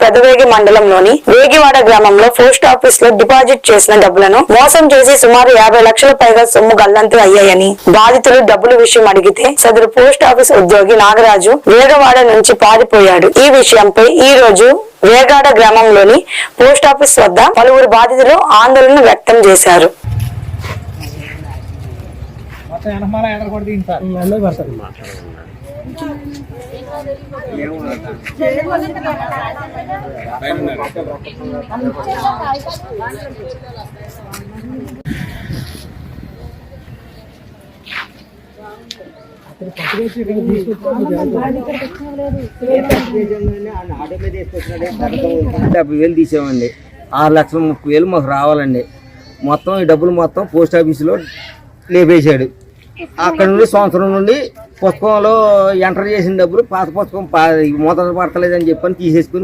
పెదవేగి మండలంలోని వేగివాడ గ్రామంలో post office లో డిపాజిట్ చేసిన డబ్బులను మోసం చేసి సుమారు 50 లక్షల పైగా సొమ్ము గల్లంతు అయ్యాయని బాధితులు డబ్బుల విషయం అడిగితే సదరు పోస్ట్ ఆఫీస్ ఉద్యోగి నాగరాజు వేగవాడ నుంచి పారిపోయాడు. ఈ విషయంపై ఈ రోజు వేగాడ గ్రామంలోని పోస్ట్ ఆఫీస్ వద్ద పలువురు బాధితులు ఆందోళన వ్యక్తం చేశారు. తీసామండి. 6,30,000 మాకు రావాలండి. మొత్తం ఈ డబ్బులు మొత్తం పోస్ట్ ఆఫీసులో లేపేశాడు. అక్కడ నుండి సంవత్సరం నుండి పుస్తకంలో ఎంటర్ చేసిన డబ్బులు పాత పుస్తకం మూత పడతలేదని చెప్పని తీసేసుకుని